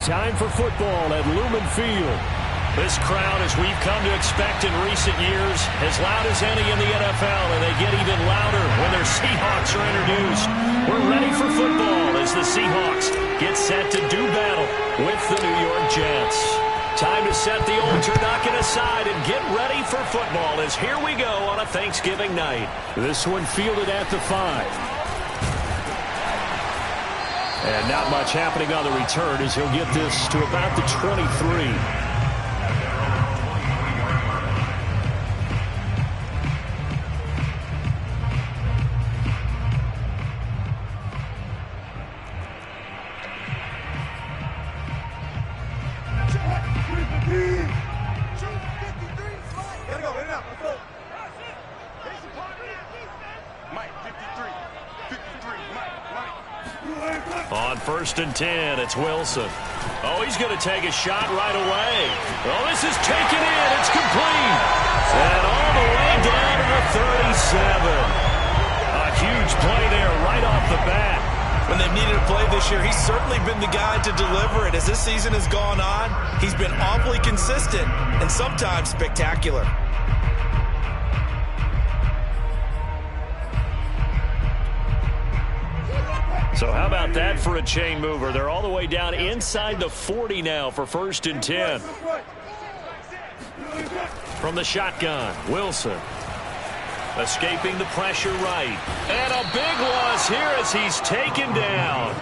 Time for football at Lumen Field. This crowd, as we've come to expect in recent years, as loud as any in the NFL, and they get even louder when their Seahawks are introduced. We're ready for football as the Seahawks get set to do battle with the New York Jets. Time to set the old turducken aside and get ready for football as here we go on a Thanksgiving night. This one fielded at the 5. And not much happening on the return as he'll get this to about the 23. On 1st and 10, it's Wilson. Oh, he's going to take a shot right away. Oh, this is taken in. It's complete. And all the way down to the 37. A huge play there right off the bat. When they've needed a play this year, he's certainly been the guy to deliver it. As this season has gone on, he's been awfully consistent and sometimes spectacular. So how about that for a chain mover? They're all the way down inside the 40 now for 1st and 10. From the shotgun, Wilson. Escaping the pressure right. And a big loss here as he's taken down.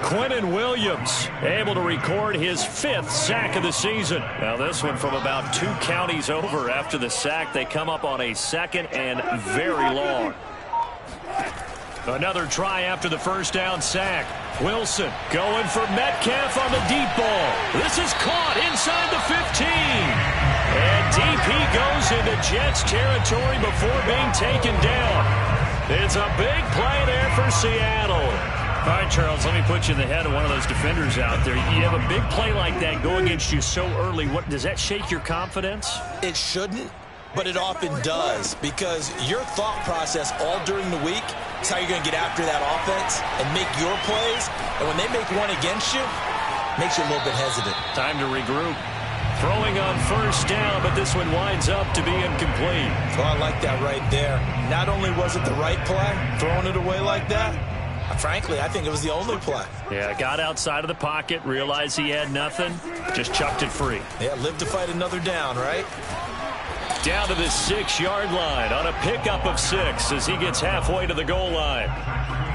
Quinnen Williams able to record his 5th sack of the season. Now this one from about 2 counties over. After the sack, they come up on a 2nd and very long. Another try after the 1st down sack. Wilson going for Metcalf on the deep ball. This is caught inside the 15. And deep he goes into Jets territory before being taken down. It's a big play there for Seattle. All right, Charles, let me put you in the head of one of those defenders out there. You have a big play like that go against you so early. What does that shake your confidence? It shouldn't, but it often does, because your thought process all during the week is how you're going to get after that offense and make your plays. And when they make one against you, it makes you a little bit hesitant. Time to regroup. Throwing on 1st down, but this one winds up to be incomplete. Oh, I like that right there. Not only was it the right play, throwing it away like that, frankly, I think it was the only play. Yeah, got outside of the pocket, realized he had nothing, just chucked it free. Yeah, live to fight another down, right? Down to the 6-yard line on a pickup of 6 as he gets halfway to the goal line.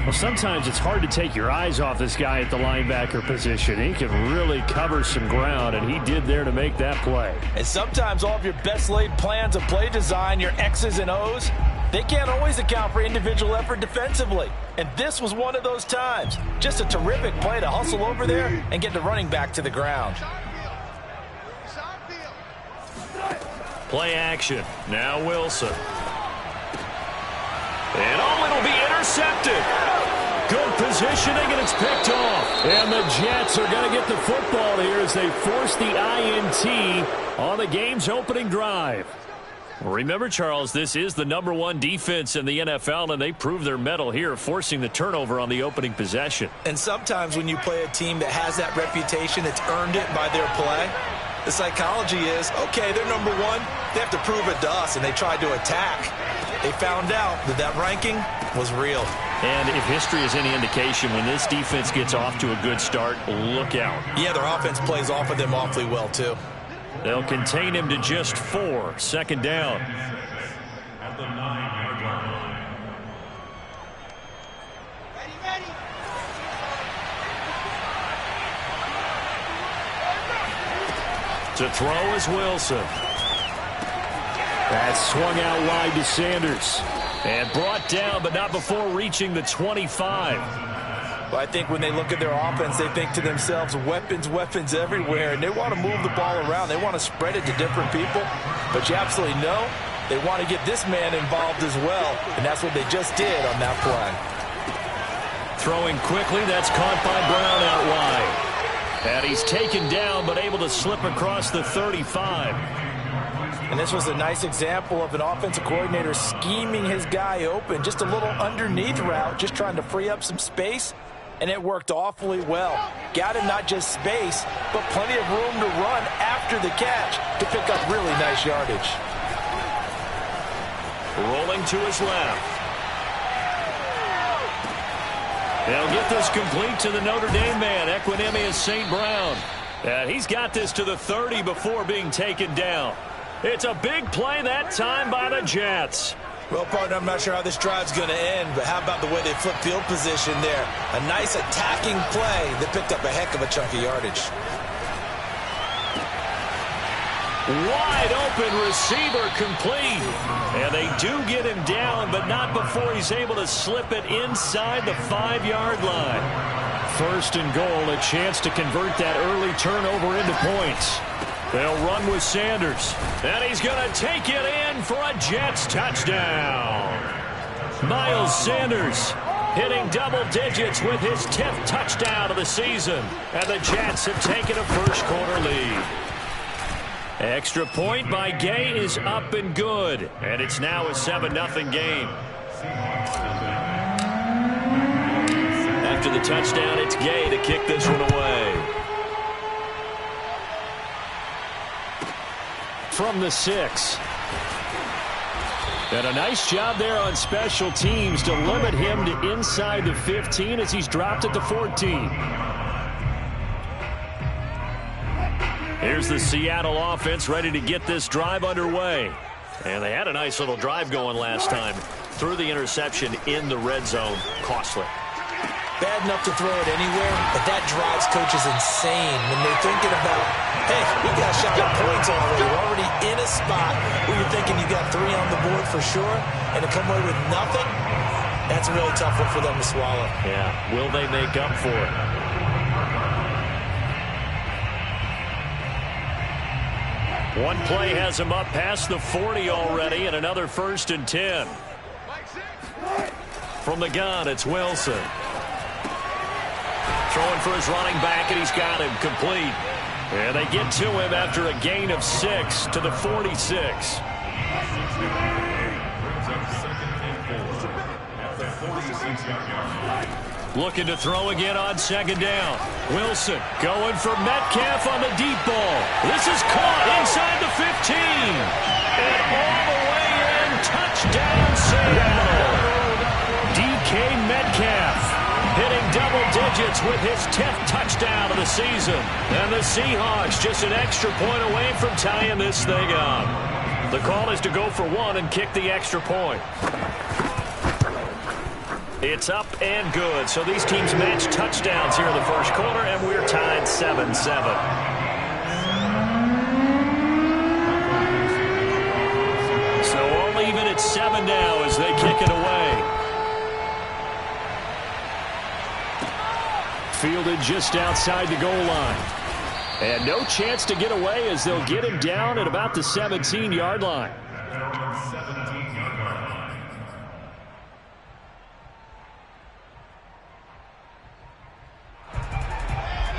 Well, sometimes it's hard to take your eyes off this guy at the linebacker position. He can really cover some ground, and he did there to make that play. And sometimes all of your best laid plans of play design, your X's and O's, they can't always account for individual effort defensively. And this was one of those times. Just a terrific play to hustle over there and get the running back to the ground. Play action. Now Wilson. And oh, it'll be intercepted. Good positioning, and it's picked off. And the Jets are going to get the football here as they force the INT on the game's opening drive. Remember, Charles, this is the #1 defense in the NFL, and they prove their mettle here, forcing the turnover on the opening possession. And sometimes when you play a team that has that reputation, that's earned it by their play, the psychology is, okay, they're #1. They have to prove it to us, and they tried to attack. They found out that that ranking was real. And if history is any indication, when this defense gets off to a good start, look out. Yeah, their offense plays off of them awfully well, too. They'll contain him to just 4. 2nd down. At the 9-yard line. To throw is Wilson. That swung out wide to Sanders. And brought down, but not before reaching the 25. But I think when they look at their offense, they think to themselves, weapons, weapons everywhere. And they want to move the ball around. They want to spread it to different people. But you absolutely know they want to get this man involved as well. And that's what they just did on that play. Throwing quickly, that's caught by Brown out wide. And he's taken down, but able to slip across the 35. And this was a nice example of an offensive coordinator scheming his guy open. Just a little underneath route, just trying to free up some space. and it worked awfully well. Got him not just space, but plenty of room to run after the catch to pick up really nice yardage. Rolling to his left. They'll get this complete to the Notre Dame man, Equanimeous St. Brown. And he's got this to the 30 before being taken down. It's a big play that time by the Jets. Well, partner, I'm not sure how this drive's going to end, but how about the way they flip field position there? A nice attacking play that picked up a heck of a chunk of yardage. Wide open receiver complete. And they do get him down, but not before he's able to slip it inside the 5-yard line. First and goal, a chance to convert that early turnover into points. They'll run with Sanders. And he's going to take it in for a Jets touchdown. Miles Sanders hitting double digits with his 10th touchdown of the season. And the Jets have taken a first-quarter lead. Extra point by Gay is up and good. And it's now a 7-0 game. After the touchdown, it's Gay to kick this one away. From the 6. And a nice job there on special teams to limit him to inside the 15 as he's dropped at the 14. Here's the Seattle offense ready to get this drive underway. And they had a nice little drive going last time. Threw the interception in the red zone. Costly. Bad enough to throw it anywhere, but that drives coaches insane when they're thinking about, hey, we got a shot at points already. We're already in a spot where you're thinking you got 3 on the board for sure, and to come away with nothing, that's a really tough one for them to swallow. Yeah, will they make up for it? One play has him up past the 40 already, and another 1st and 10. From the gun, it's Wilson. Throwing for his running back, and he's got him complete. And they get to him after a gain of 6 to the 46. Looking to throw again on 2nd down. Wilson going for Metcalf on the deep ball. This is caught inside the 15. And all the way in, touchdown Seattle. DK Metcalf hitting double digits with his 10th touchdown of the season. And the Seahawks just an extra point away from tying this thing up. The call is to go for 1 and kick the extra point. It's up and good. So these teams match touchdowns here in the first quarter, and we're tied 7-7. So all even at 7 now as they kick it away. Fielded just outside the goal line. And no chance to get away as they'll get him down at about the 17-yard line.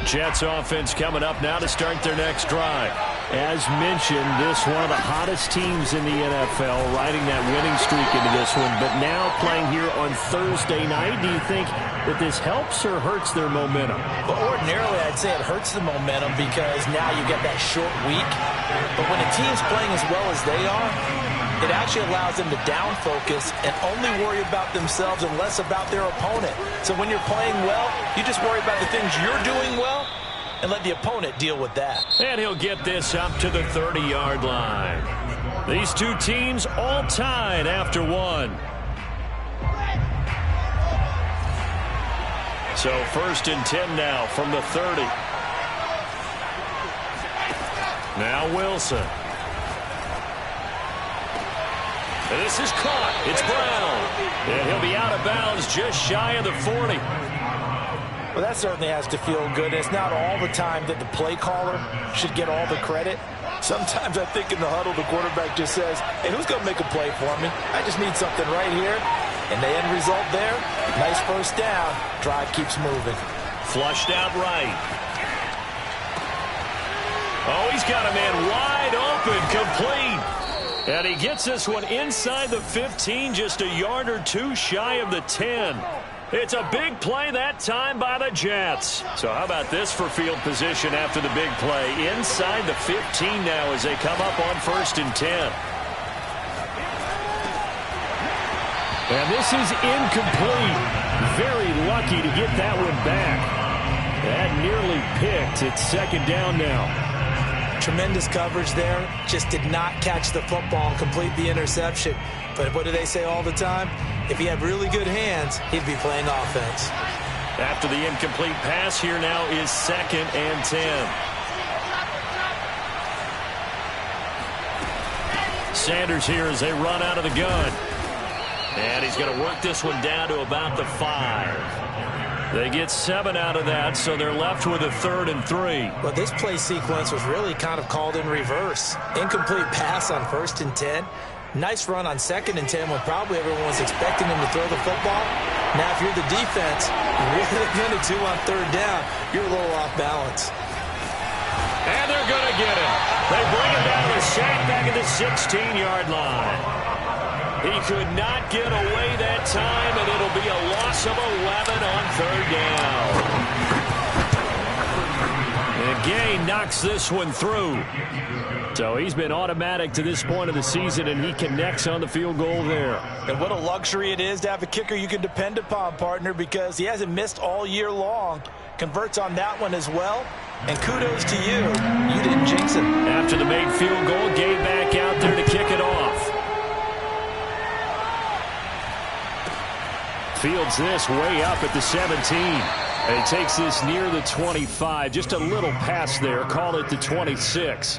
Jets offense coming up now to start their next drive. As mentioned, this one of the hottest teams in the NFL, riding that winning streak into this one, but now playing here on Thursday night. Do you think that this helps or hurts their momentum? Well, ordinarily, I'd say it hurts the momentum because now you get that short week. But when a team's playing as well as they are, it actually allows them to down focus and only worry about themselves and less about their opponent. So when you're playing well, you just worry about the things you're doing well and let the opponent deal with that. And he'll get this up to the 30-yard line. These two teams all tied after 1. So 1st and 10 now from the 30. Now Wilson. And this is caught. It's Brown. And he'll be out of bounds just shy of the 40. Well, that certainly has to feel good. It's not all the time that the play caller should get all the credit. Sometimes I think in the huddle, the quarterback just says, hey, who's going to make a play for me? I just need something right here. And the end result there, nice 1st down. Drive keeps moving. Flushed out right. Oh, he's got a man wide open, complete. And he gets this one inside the 15, just a yard or 2 shy of the 10. It's a big play that time by the Jets. So how about this for field position after the big play? Inside the 15 now as they come up on 1st and 10. And this is incomplete. Very lucky to get that one back. That nearly picked. It's 2nd down now. Tremendous coverage there. Just did not catch the football and complete the interception. But what do they say all the time? If he had really good hands, he'd be playing offense. After the incomplete pass, here now is 2nd and 10. Sanders here as they run out of the gun. And he's going to work this one down to about the 5. They get 7 out of that, so they're left with a 3rd and 3. Well, this play sequence was really kind of called in reverse. Incomplete pass on 1st and 10. Nice run on 2nd and 10 when probably everyone was expecting him to throw the football. Now, if you're the defense, really going to do on 3rd down, you're a little off balance. And they're going to get him. They bring him down to the sack back at the 16-yard line. He could not get away that time, and it'll be a loss of 11 on 3rd down. And Gay knocks this one through. So he's been automatic to this point of the season, and he connects on the field goal there. And what a luxury it is to have a kicker you can depend upon, partner, because he hasn't missed all year long. Converts on that one as well. And kudos to you. You didn't jinx him. After the made field goal, Gay back out there to kick it off. Fields this way up at the 17. And he takes this near the 25. Just a little pass there. Call it the 26.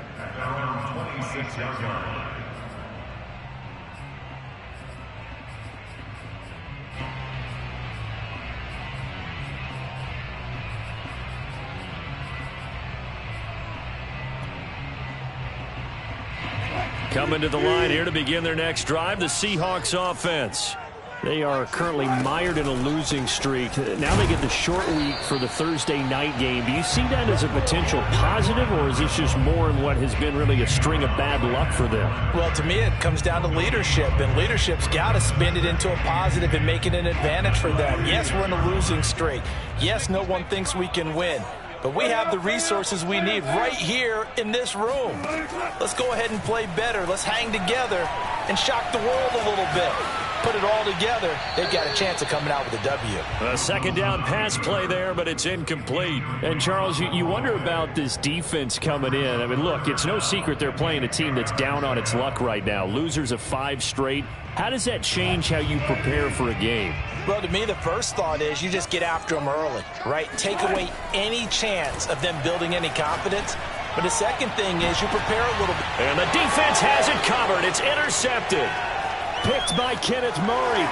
Coming to the line here to begin their next drive, the Seahawks offense. They are currently mired in a losing streak. Now they get the short week for the Thursday night game. Do you see that as a potential positive, or is this just more in what has been really a string of bad luck for them? Well, to me, it comes down to leadership, and leadership's got to spin it into a positive and make it an advantage for them. Yes, we're in a losing streak. Yes, no one thinks we can win. But we have the resources we need right here in this room. Let's go ahead and play better. Let's hang together and shock the world a little bit. Put it all together, they've got a chance of coming out with a W. A 2nd down pass play there, but it's incomplete. And, Charles, you wonder about this defense coming in. I mean, look, it's no secret they're playing a team that's down on its luck right now. Losers of 5 straight. How does that change how you prepare for a game? Well, to me, the first thought is you just get after them early, right? Take away any chance of them building any confidence. But the second thing is you prepare a little bit. And the defense has it covered. It's intercepted. Picked by Kenneth Murray.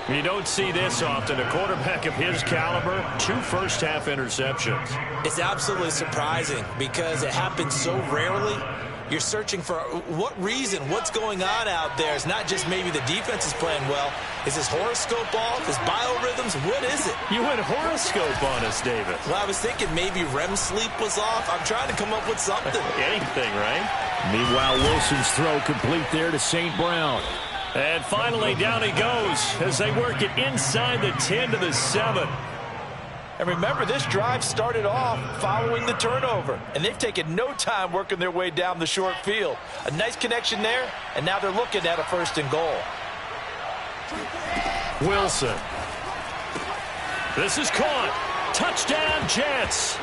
You don't see this often. A quarterback of his caliber, 2 first-half interceptions. It's absolutely surprising because it happens so rarely. You're searching for what reason, what's going on out there. It's not just maybe the defense is playing well. Is his horoscope off? His biorhythms? What is it? You went horoscope on us, David. Well, I was thinking maybe REM sleep was off. I'm trying to come up with something. Anything, right? Meanwhile, Wilson's throw complete there to St. Brown. And finally, down he goes as they work it inside the 10 to the 7. And remember, this drive started off following the turnover. And they've taken no time working their way down the short field. A nice connection there, and now they're looking at a 1st and goal. Wilson. This is caught. Touchdown, Jets.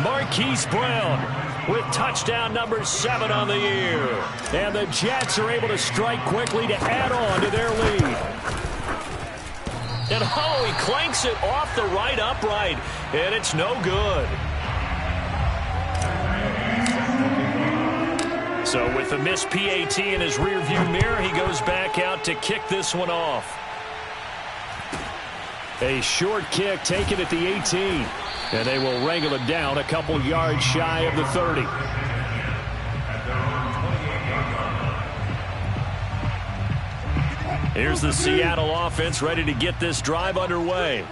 Marquise Brown with touchdown number 7 on the year. And the Jets are able to strike quickly to add on to their lead. And he clanks it off the right upright, and it's no good. So with the missed PAT in his rearview mirror, he goes back out to kick this one off. A short kick taken at the 18, and they will wrangle it down a couple yards shy of the 30. Here's the Seattle offense ready to get this drive underway.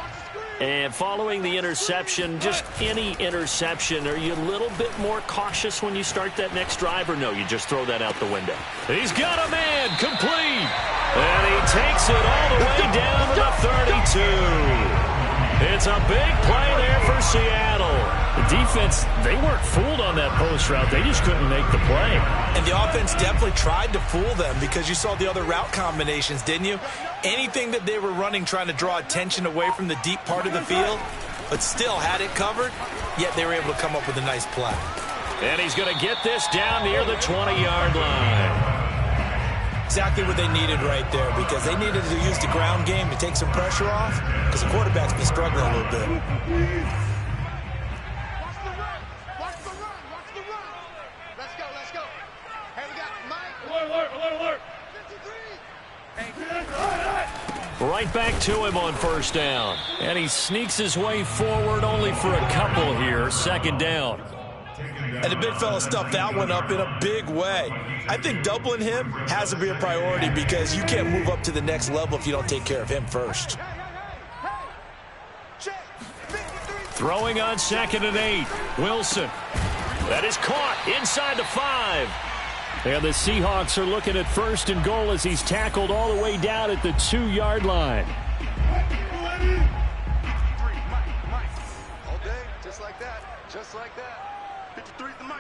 And following the interception, just any interception, are you a little bit more cautious when you start that next drive, or no, you just throw that out the window? He's got a man, complete. And he takes it all the way down to the 32. It's a big play there for Seattle. The defense, they weren't fooled on that post route. They just couldn't make the play. And the offense definitely tried to fool them because you saw the other route combinations, didn't you? Anything that they were running trying to draw attention away from the deep part of the field, but still had it covered, yet they were able to come up with a nice play. And he's going to get this down near the 20-yard line. Exactly what they needed right there, because they needed to use the ground game to take some pressure off, because the quarterback's been struggling a little bit. Watch the run. Let's go. Hey, we got Mike. Alert. 53. Right back to him on first down. And he sneaks his way forward only for a couple here. Second down. And the big fella stuffed that one up in a big way. I think doubling him has to be a priority because you can't move up to the next level if you don't take care of him first. Throwing on 2nd and 8. Wilson. That is caught inside the 5. And the Seahawks are looking at 1st and goal as he's tackled all the way down at the 2-yard line. All day, just like that. 53 the mic.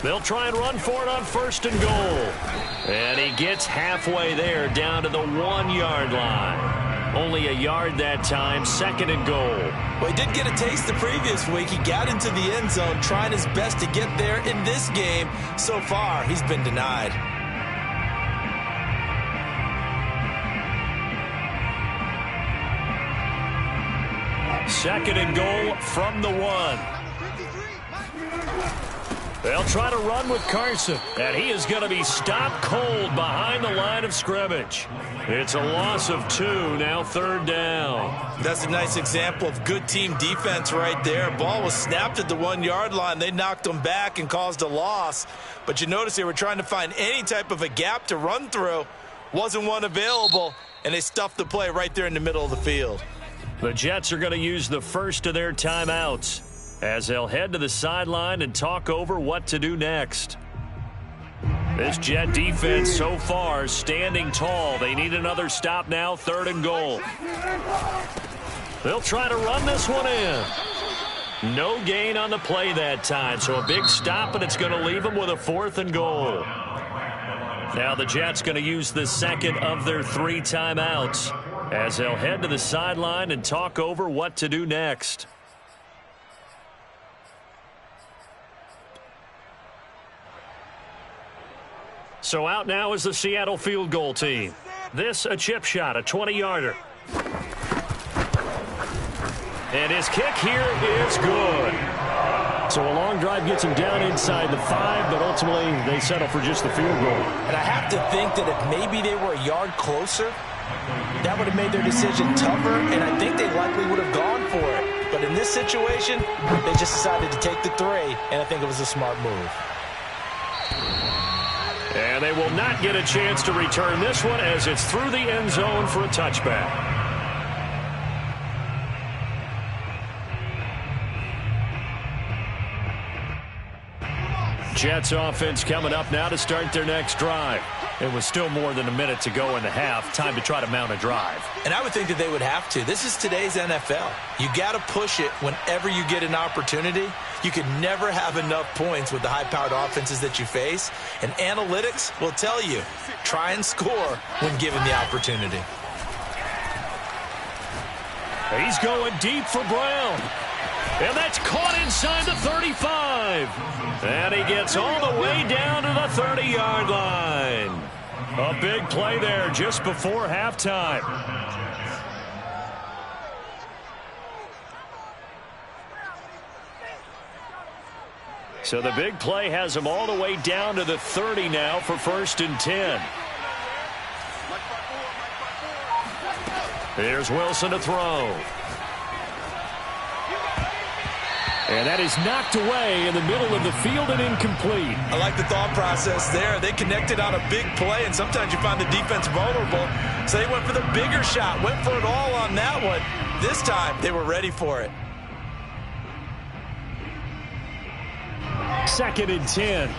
They'll try and run for it on 1st and goal. And he gets halfway there down to the 1-yard line. Only a yard that time, 2nd and goal. Well, he did get a taste the previous week. He got into the end zone, trying his best to get there in this game. So far, he's been denied. Second and goal from the 1. They'll try to run with Carson, and he is going to be stopped cold behind the line of scrimmage. It's a loss of 2, now 3rd down. That's a nice example of good team defense right there. Ball was snapped at the 1-yard line. They knocked him back and caused a loss. But you notice they were trying to find any type of a gap to run through. Wasn't one available, and they stuffed the play right there in the middle of the field. The Jets are going to use the first of their timeouts as they'll head to the sideline and talk over what to do next. This Jet defense so far standing tall. They need another stop now, 3rd and goal. They'll try to run this one in. No gain on the play that time, so a big stop, and it's going to leave them with a 4th and goal. Now the Jets going to use the second of their 3 timeouts as they'll head to the sideline and talk over what to do next. So out now is the Seattle field goal team. This a chip shot, a 20-yarder. And his kick here is good. So a long drive gets him down inside the 5, but ultimately they settle for just the field goal. And I have to think that if maybe they were a yard closer, that would have made their decision tougher, and I think they likely would have gone for it. But in this situation, they just decided to take the 3, and I think it was a smart move. And they will not get a chance to return this one as it's through the end zone for a touchback. Jets offense coming up now to start their next drive. It was still more than a minute to go in the half. Time to try to mount a drive. And I would think that they would have to. This is today's NFL. You got to push it whenever you get an opportunity. You can never have enough points with the high-powered offenses that you face. And analytics will tell you, try and score when given the opportunity. He's going deep for Brown. And that's caught inside the 35. And he gets all the way down to the 30-yard line. A big play there just before halftime. So the big play has him all the way down to the 30 now for 1st and 10. Here's Wilson to throw. And that is knocked away in the middle of the field and incomplete. I like the thought process there. They connected on a big play, and sometimes you find the defense vulnerable. So they went for the bigger shot, went for it all on that one. This time, they were ready for it. 2nd and 10.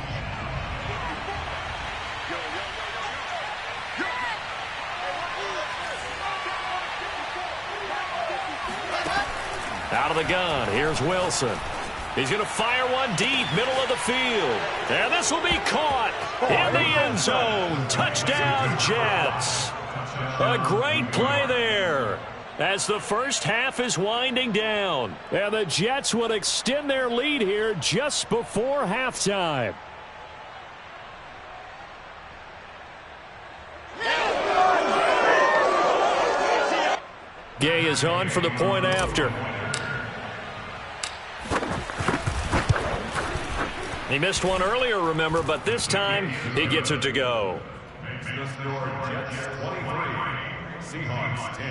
Out of the gun, here's Wilson. He's going to fire one deep, middle of the field. And this will be caught in the end zone. Touchdown, Jets. A great play there as the first half is winding down. And the Jets would extend their lead here just before halftime. Gay is on for the point after. He missed one earlier, remember, but this time he gets it to go. Makes the score Jets 23, Seahawks 10.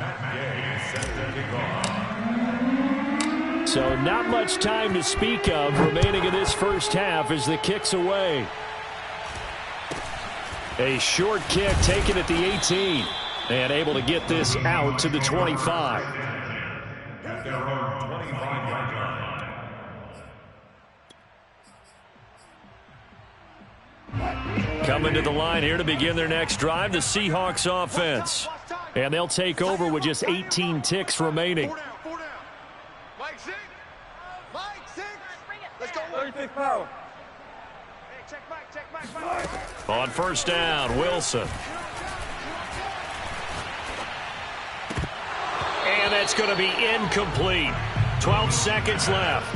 Matt Gay set to kick off. So not much time to speak of remaining in this first half as the kick's away. A short kick taken at the 18 and able to get this out to the 25. At their own 25-yard line. Coming to the line here to begin their next drive, the Seahawks offense. And they'll take over with just 18 ticks remaining. 4 down. Mike 6. Mike 6. Let's go. 36 power. Hey, check Mike. On first down, Wilson. And that's going to be incomplete. 12 seconds left.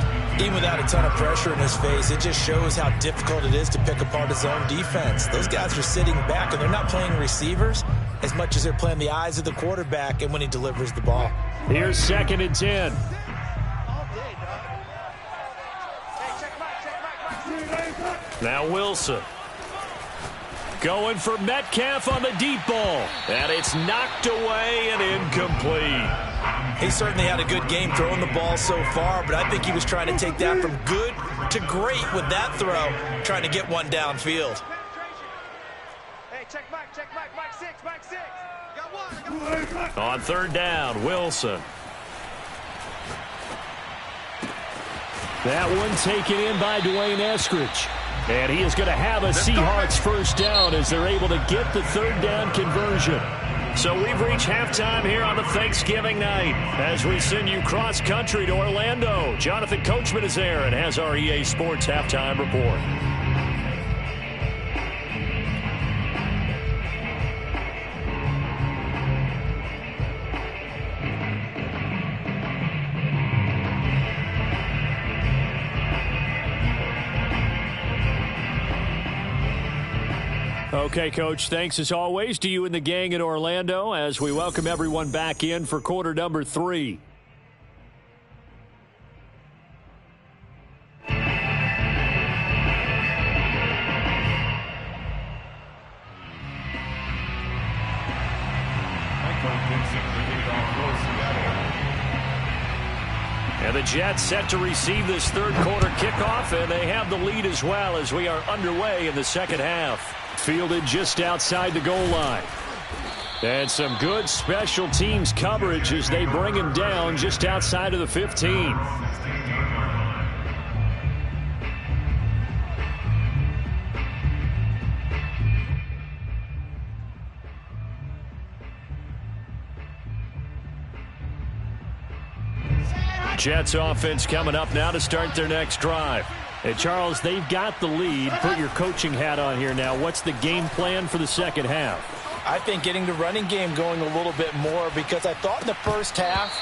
Even without a ton of pressure in his face, it just shows how difficult it is to pick apart his own defense. Those guys are sitting back, and they're not playing receivers as much as they're playing the eyes of the quarterback and when he delivers the ball. Here's 2nd and 10. Now Wilson. Going for Metcalf on the deep ball. And it's knocked away and incomplete. He certainly had a good game throwing the ball so far, but I think he was trying to take that from good to great with that throw, trying to get one downfield. Hey, check Mike 6. Got one. On third down, Wilson. That one taken in by Dwayne Eskridge. And he is going to have a Seahawks first down as they're able to get the third down conversion. So we've reached halftime here on the Thanksgiving night as we send you cross-country to Orlando. Jonathan Coachman is there and has our EA Sports halftime report. Okay, Coach, thanks as always to you and the gang in Orlando as we welcome everyone back in for quarter number 3. And the Jets set to receive this third quarter kickoff, and they have the lead as well as we are underway in the second half. Fielded just outside the goal line. And some good special teams coverage as they bring him down just outside of the 15. Jets offense coming up now to start their next drive. Hey, Charles, they've got the lead. Put your coaching hat on here now. What's the game plan for the second half? I think getting the running game going a little bit more because I thought in the first half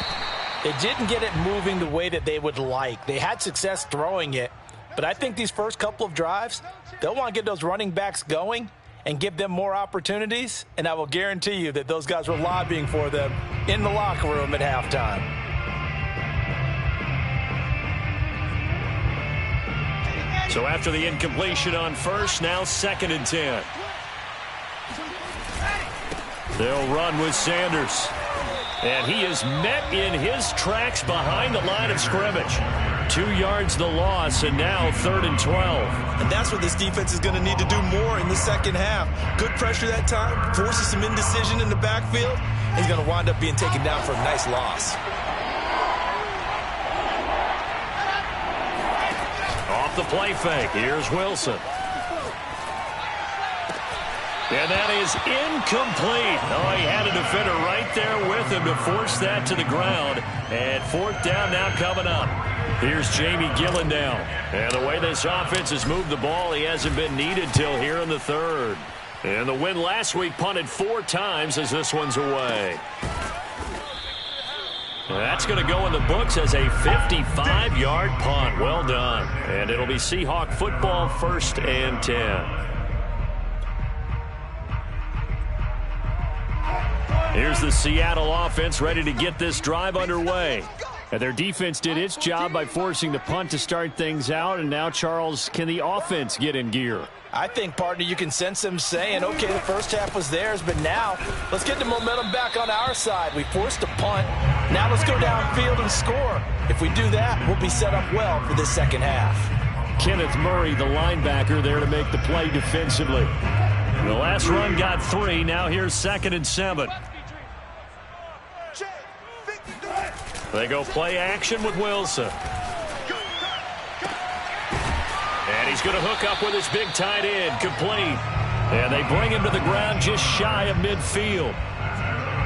they didn't get it moving the way that they would like. They had success throwing it, but I think these first couple of drives, they'll want to get those running backs going and give them more opportunities, and I will guarantee you that those guys were lobbying for them in the locker room at halftime. So after the incompletion on first, now 2nd and 10. They'll run with Sanders. And he is met in his tracks behind the line of scrimmage. 2 yards the loss, and now 3rd and 12. And that's what this defense is going to need to do more in the second half. Good pressure that time, forces some indecision in the backfield. He's going to wind up being taken down for a nice loss. Off the play fake, here's Wilson. And that is incomplete. Oh, he had a defender right there with him to force that to the ground. And 4th down now coming up. Here's Jamie Gillen now. And the way this offense has moved the ball, he hasn't been needed till here in the 3rd. And the win last week punted 4 times as this one's away. That's going to go in the books as a 55-yard punt. Well done. And it'll be Seahawk football, 1st and 10. Here's the Seattle offense ready to get this drive underway. And their defense did its job by forcing the punt to start things out. And now, Charles, can the offense get in gear? I think, partner, you can sense them saying, okay, the first half was theirs, but now let's get the momentum back on our side. We forced a punt. Now let's go downfield and score. If we do that, we'll be set up well for this second half. Kenneth Murray, the linebacker, there to make the play defensively. The last run got 3. Now here's 2nd and 7. They go play action with Wilson. And he's going to hook up with his big tight end, complete. And they bring him to the ground just shy of midfield.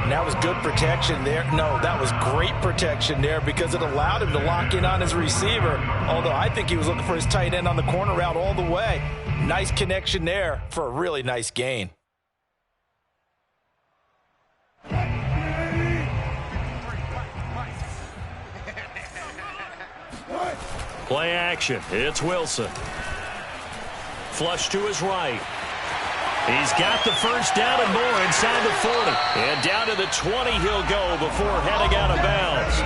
And that was good protection there. No, that was great protection there because it allowed him to lock in on his receiver. Although I think he was looking for his tight end on the corner route all the way. Nice connection there for a really nice gain. Play action. It's Wilson. Flush to his right. He's got the first down and more inside the 40. And down to the 20 he'll go before heading out of bounds.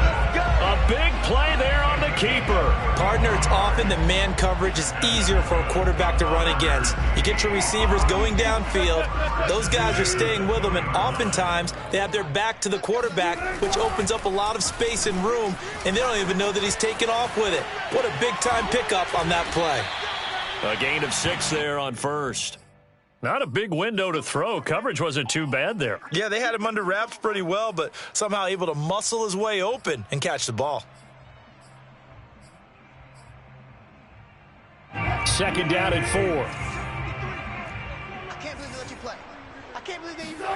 A big play there on the keeper. Partner, it's often that man coverage is easier for a quarterback to run against. You get your receivers going downfield. Those guys are staying with them, and oftentimes they have their back to the quarterback, which opens up a lot of space and room, and they don't even know that he's taken off with it. What a big-time pickup on that play. A gain of 6 there on 1st. Not a big window to throw. Coverage wasn't too bad there. Yeah, they had him under wraps pretty well, but somehow able to muscle his way open and catch the ball. 2nd down and 4. I can't believe they let you play. I can't believe they even...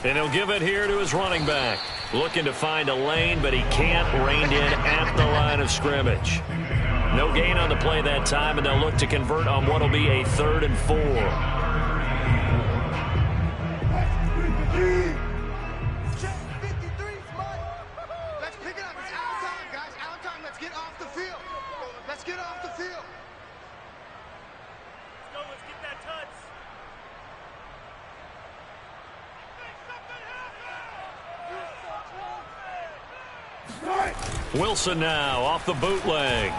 And he'll give it here to his running back. Looking to find a lane, but he can't. Reined in at the line of scrimmage. No gain on the play that time, and they'll look to convert on what will be a 3rd and 4. Let's pick it up. It's our time, guys. Our time. Let's get off the field. Let's get off the field. Let's go. Let's get that touch. Wilson now off the bootleg.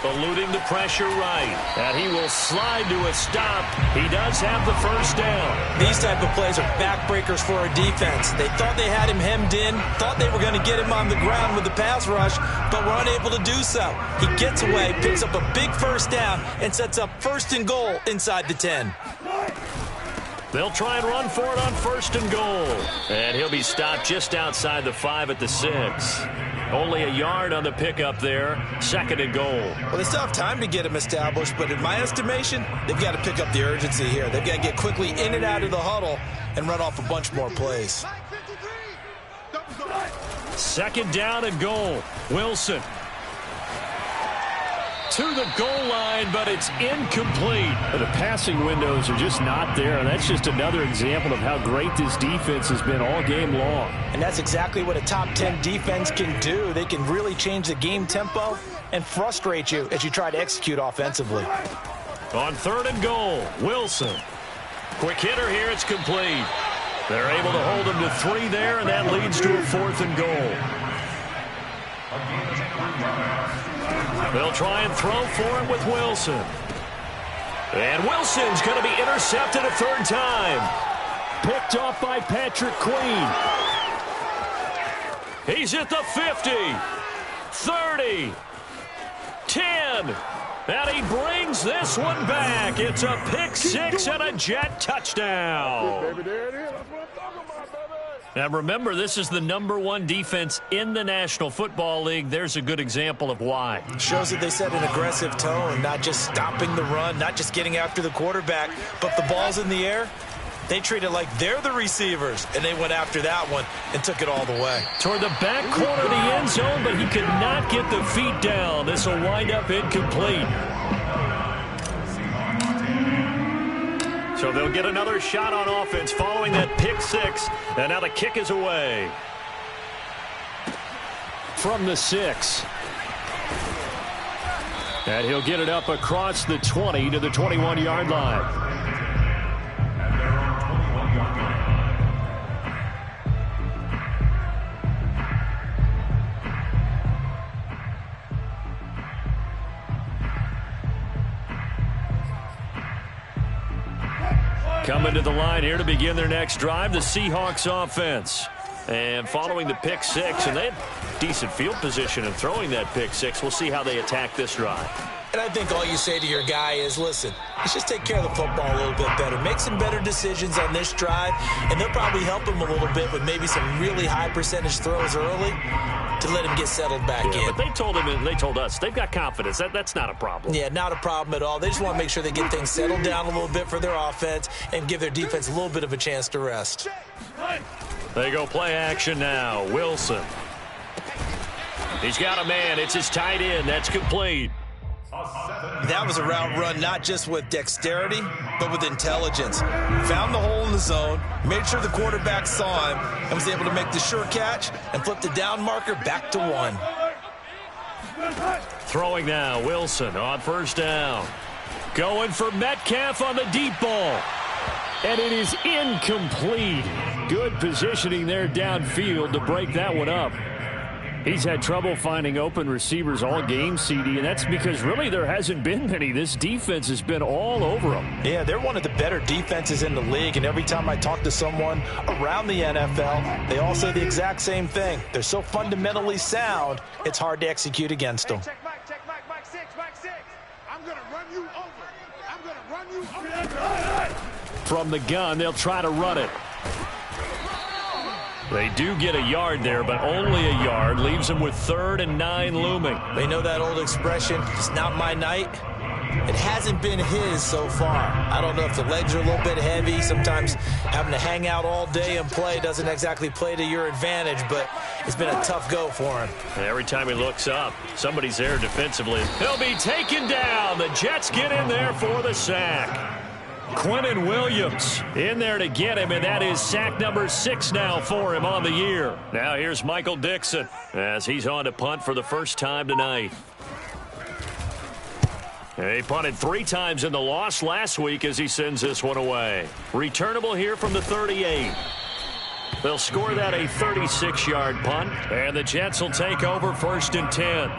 Eluding the pressure right. And he will slide to a stop. He does have the first down. These type of plays are backbreakers for a defense. They thought they had him hemmed in, thought they were going to get him on the ground with the pass rush, but were unable to do so. He gets away, picks up a big first down, and sets up 1st and goal inside the 10. They'll try and run for it on 1st and goal. And he'll be stopped just outside the 5 at the 6. Only a yard on the pickup there. 2nd and goal. Well, they still have time to get him established, but in my estimation, they've got to pick up the urgency here. They've got to get quickly in and out of the huddle and run off a bunch more plays. 2nd down and goal. Wilson to the goal line, but it's incomplete. The passing windows are just not there. That's just another example of how great this defense has been all game long. And that's exactly what a top 10 defense can do. They can really change the game tempo and frustrate you as you try to execute offensively. On 3rd and goal, Wilson. Quick hitter here, it's complete. They're able to hold him to 3 there, and that leads to a 4th and goal. They'll try and throw for him with Wilson. And Wilson's going to be intercepted a 3rd time. Picked off by Patrick Queen. He's at the 50, 30, 10, and he brings this one back. It's a pick six and a Jet touchdown. Baby, there it is. That's what I'm talking about, baby. Now remember, this is the #1 defense in the National Football League. There's a good example of why. Shows that they set an aggressive tone, not just stopping the run, not just getting after the quarterback, but the ball's in the air. They treat it like they're the receivers, and they went after that one and took it all the way. Toward the back corner of the end zone, but he could not get the feet down. This will wind up incomplete. So they'll get another shot on offense following that pick six, and now the kick is away. From the 6. And he'll get it up across the 20 to the 21-yard line. Coming to the line here to begin their next drive, the Seahawks offense. And following the pick six, and they had decent field position in throwing that pick six. We'll see how they attack this drive. And I think all you say to your guy is, listen, let's just take care of the football a little bit better. Make some better decisions on this drive, and they'll probably help him a little bit with maybe some really high percentage throws early to let him get settled back in. But they told him and they told us they've got confidence. That's not a problem. Yeah, not a problem at all. They just want to make sure they get things settled down a little bit for their offense and give their defense a little bit of a chance to rest. They go play action now. Wilson. He's got a man. It's his tight end. That's complete. That was a route run not just with dexterity, but with intelligence. Found the hole in the zone, made sure the quarterback saw him, and was able to make the sure catch and flip the down marker back to 1. Throwing now, Wilson on first down. Going for Metcalf on the deep ball. And it is incomplete. Good positioning there downfield to break that one up. He's had trouble finding open receivers all game, CD, and that's because really there hasn't been many. This defense has been all over them. Yeah, they're one of the better defenses in the league, and every time I talk to someone around the NFL, they all say the exact same thing. They're so fundamentally sound, it's hard to execute against them. Check Mike 6. I'm going to run you over. From the gun, they'll try to run it. They do get a yard there, but only a yard. Leaves them with 3rd and 9 looming. They know that old expression, it's not my night. It hasn't been his so far. I don't know if the legs are a little bit heavy. Sometimes having to hang out all day and play doesn't exactly play to your advantage, but it's been a tough go for him. And every time he looks up, somebody's there defensively. He'll be taken down. The Jets get in there for the sack. Quinnen Williams in there to get him, and that is sack number 6 now for him on the year. Now here's Michael Dixon as he's on to punt for the first time tonight. He punted 3 times in the loss last week as he sends this one away. Returnable here from the 38. They'll score that a 36-yard punt, and the Jets will take over 1st and 10.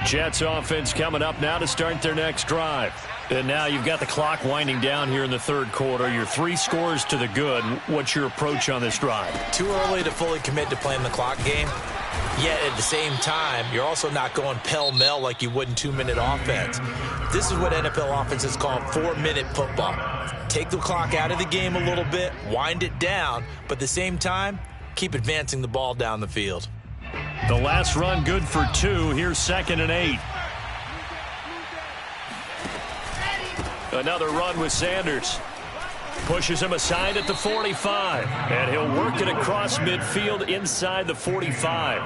Jets offense coming up now to start their next drive. And now you've got the clock winding down here in the 3rd quarter. You're 3 scores to the good. What's your approach on this drive? Too early to fully commit to playing the clock game. Yet at the same time, you're also not going pell-mell like you would in 2-minute offense. This is what NFL offenses call 4-minute football. Take the clock out of the game a little bit, wind it down, but at the same time, keep advancing the ball down the field. The last run good for 2. Here's 2nd and 8. Another run with Sanders. Pushes him aside at the 45. And he'll work it across midfield inside the 45.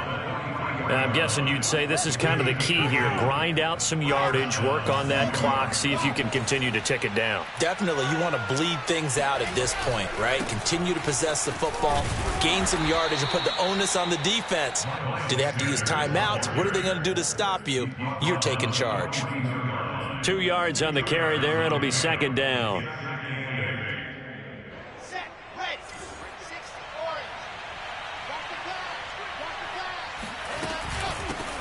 I'm guessing you'd say this is kind of the key here. Grind out some yardage, work on that clock, see if you can continue to tick it down. Definitely, you want to bleed things out at this point, right? Continue to possess the football, gain some yardage, and put the onus on the defense. Do they have to use timeouts? What are they going to do to stop you? You're taking charge. 2 yards on the carry there. It'll be 2nd down.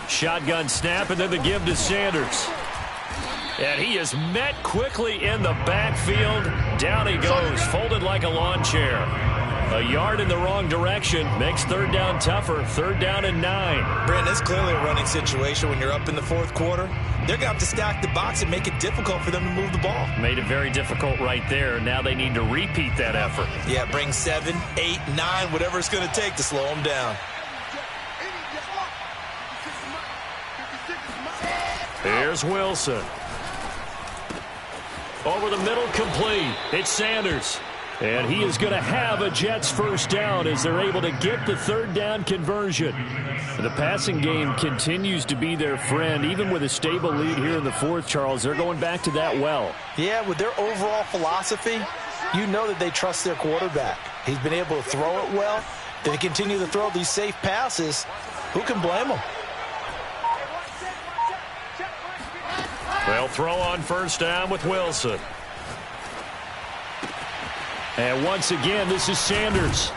Shotgun snap, and then the give to Sanders. And he is met quickly in the backfield. Down he goes, folded like a lawn chair. A yard in the wrong direction makes third down tougher. Third down and 9. Brandon, it's clearly a running situation when you're up in the fourth quarter. They're going to have to stack the box and make it difficult for them to move the ball. Made it very difficult right there. Now they need to repeat that effort. Yeah, bring 7, 8, 9, whatever it's going to take to slow them down. Here's Wilson. Over the middle, complete. It's Sanders. And he is going to have a Jets first down as they're able to get the third down conversion. The passing game continues to be their friend. Even with a stable lead here in the fourth, Charles, they're going back to that well. Yeah, with their overall philosophy, you know that they trust their quarterback. He's been able to throw it well. They continue to throw these safe passes. Who can blame them? They'll throw on first down with Wilson. And once again, this is Sanders.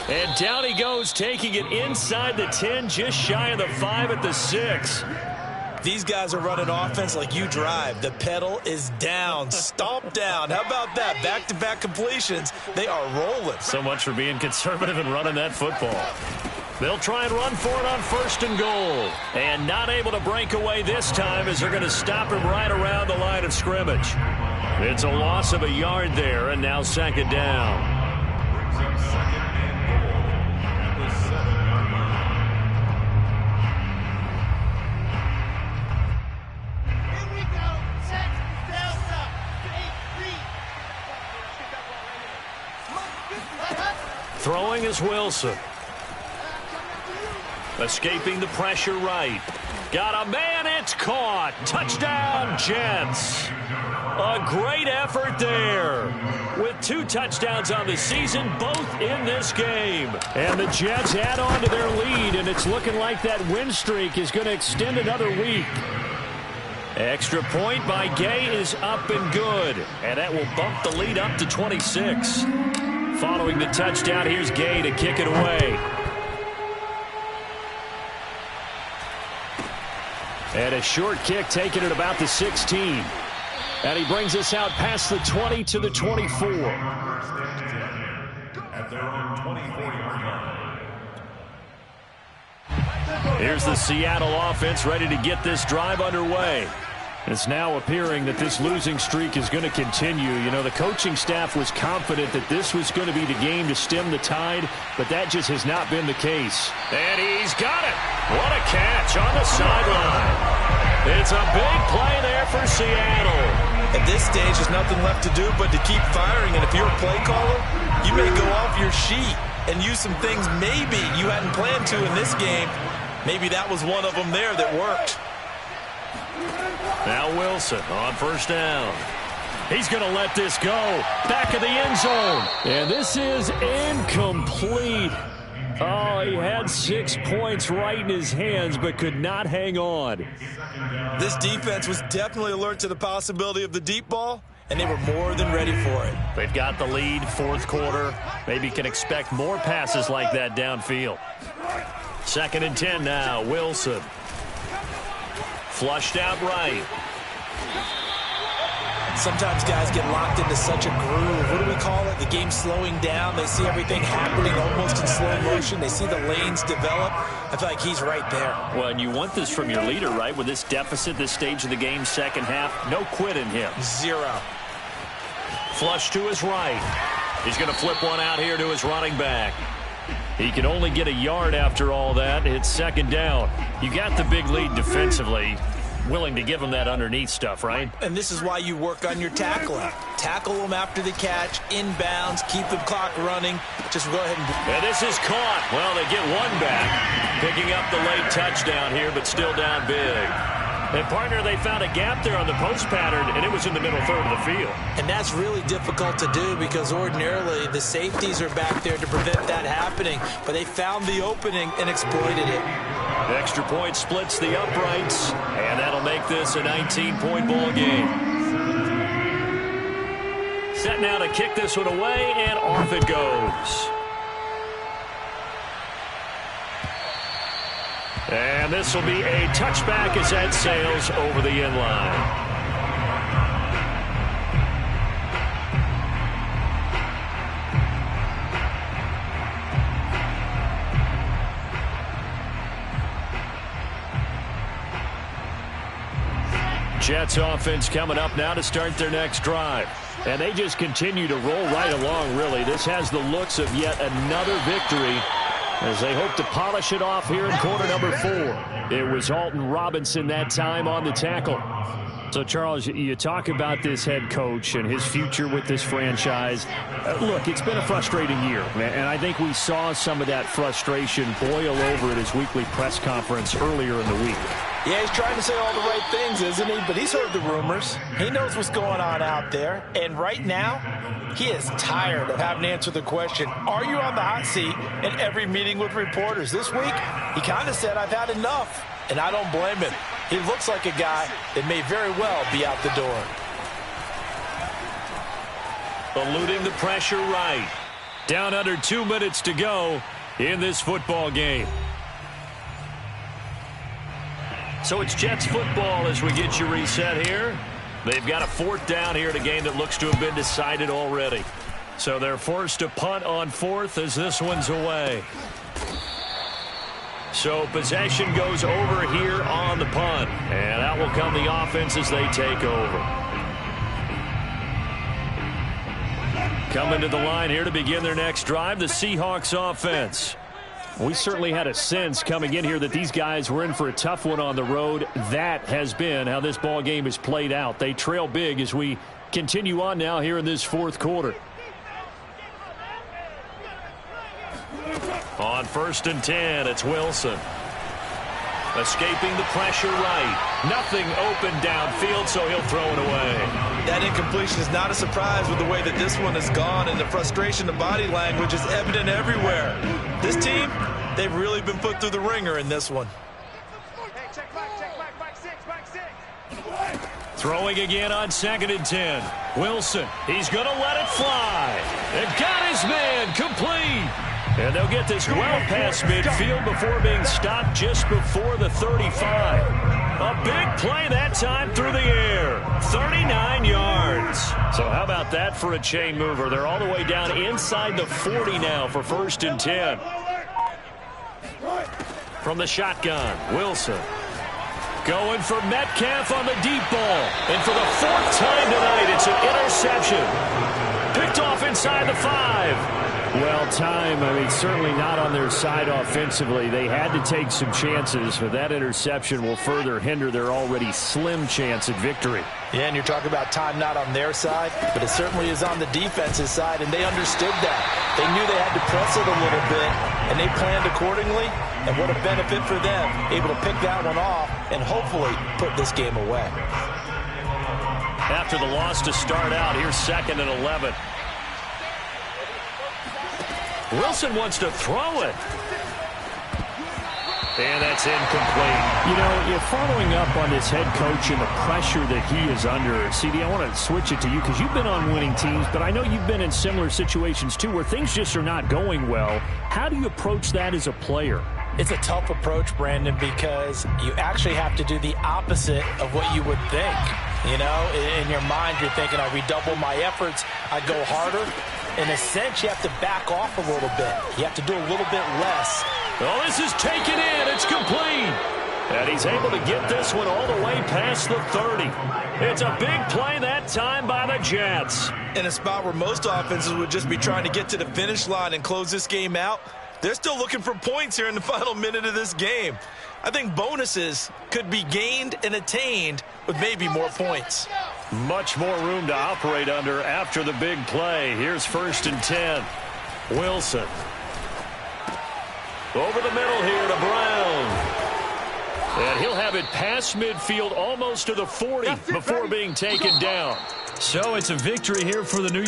And down he goes, taking it inside the 10, just shy of the 5 at the 6. These guys are running offense like you drive. The pedal is down, stomp down. How about that? Back-to-back completions. They are rolling. So much for being conservative and running that football. They'll try and run for it on first and goal. And not able to break away this time as they're going to stop him right around the line of scrimmage. It's a loss of a yard there, and now second down. Here we go. Set, delta, 8, 3. Throwing is Wilson. Escaping the pressure right. Got a man, it's caught. Touchdown, Jets. A great effort there. With 2 touchdowns on the season, both in this game. And the Jets add on to their lead, and it's looking like that win streak is going to extend another week. Extra point by Gay is up and good. And that will bump the lead up to 26. Following the touchdown, here's Gay to kick it away. And a short kick taken at about the 16. And he brings us out past the 20 to the 24. At their own 24-yard line. Here's the Seattle offense ready to get this drive underway. It's now appearing that this losing streak is going to continue. You know, the coaching staff was confident that this was going to be the game to stem the tide, but that just has not been the case. And he's got it. What a catch on the sideline. It's a big play there for Seattle. At this stage, there's nothing left to do but to keep firing. And if you're a play caller, you may go off your sheet and use some things maybe you hadn't planned to in this game. Maybe that was one of them there that worked. Now Wilson on first down. He's going to let this go. Back of the end zone. And this is incomplete. Oh, he had 6 points right in his hands, but could not hang on. This defense was definitely alert to the possibility of the deep ball, and they were more than ready for it. They've got the lead, fourth quarter. Maybe can expect more passes like that downfield. 2nd and 10 now, Wilson. Flushed out right. Sometimes guys get locked into such a groove. What do we call it? The game slowing down. They see everything happening almost in slow motion. They see the lanes develop. I feel like he's right there. Well, and you want this from your leader, right? With this deficit, this stage of the game, second half, no quit in him. 0. Flush to his right. He's going to flip one out here to his running back. He can only get a yard after all that. It's second down. You got the big lead defensively. Willing to give him that underneath stuff, right? And this is why you work on your tackling. Tackle them after the catch, inbounds, keep the clock running. Just go ahead and this is caught. Well, they get one back. Picking up the late touchdown here, but still down big. And, partner, they found a gap there on the post pattern, and it was in the middle third of the field. And that's really difficult to do because ordinarily the safeties are back there to prevent that happening. But they found the opening and exploited it. The extra point splits the uprights, and that'll make this a 19-point ball game. Set now to kick this one away, and off it goes. And this will be a touchback as that sails over the end line. Jets offense coming up now to start their next drive. And they just continue to roll right along, really. This has the looks of yet another victory as they hope to polish it off here in quarter number 4. It was Alton Robinson that time on the tackle. So, Charles, you talk about this head coach and his future with this franchise. Look, it's been a frustrating year, and I think we saw some of that frustration boil over at his weekly press conference earlier in the week. Yeah, he's trying to say all the right things, isn't he? But he's heard the rumors. He knows what's going on out there. And right now, he is tired of having to answer the question, are you on the hot seat in every meeting with reporters? This week, he kind of said, I've had enough. And I don't blame him. He looks like a guy that may very well be out the door. Eluding the pressure right. Down under 2 minutes to go in this football game. So it's Jets football as we get you reset here. They've got a 4th down here in a game that looks to have been decided already. So they're forced to punt on 4th as this one's away. So possession goes over here on the punt. And out will come the offense as they take over. Coming to the line here to begin their next drive, the Seahawks offense. We certainly had a sense coming in here that these guys were in for a tough one on the road. That has been how this ball game has played out. They trail big as we continue on now here in this 4th quarter. On 1st and 10, it's Wilson. Escaping the pressure right. Nothing open downfield, so he'll throw it away. That incompletion is not a surprise with the way that this one has gone, and the frustration of body language is evident everywhere. This team, they've really been put through the ringer in this one. Hey, check back 6. Throwing again on 2nd and 10. Wilson, he's going to let it fly. And got his man complete. And they'll get this well past midfield before being stopped just before the 35. A big play that time through the air. 39 yards. So how about that for a chain mover? They're all the way down inside the 40 now for 1st and 10. From the shotgun, Wilson. Going for Metcalf on the deep ball. And for the 4th time tonight, it's an interception. Picked off inside the 5. Well, certainly not on their side offensively. They had to take some chances, but that interception will further hinder their already slim chance at victory. Yeah, and you're talking about time not on their side, but it certainly is on the defense's side, and they understood that. They knew they had to press it a little bit, and they planned accordingly, and what a benefit for them, able to pick that one off and hopefully put this game away. After the loss to start out, here's 2nd and 11. Wilson wants to throw it. And that's incomplete. You know, you're following up on this head coach and the pressure that he is under. CD, I want to switch it to you because you've been on winning teams, but I know you've been in similar situations too where things just are not going well. How do you approach that as a player? It's a tough approach, Brandon, because you actually have to do the opposite of what you would think. You know, in your mind, you're thinking, I redouble my efforts, I go harder. In a sense, you have to back off a little bit. You have to do a little bit less. Oh, this is taken in. It's complete. And he's able to get this one all the way past the 30. It's a big play that time by the Jets. In a spot where most offenses would just be trying to get to the finish line and close this game out, they're still looking for points here in the final minute of this game. I think bonuses could be gained and attained with maybe more points. Much more room to operate under after the big play. Here's 1st and 10. Wilson. Over the middle here to Brown. And he'll have it past midfield almost to the 40 before being taken down. So it's a victory here for the New York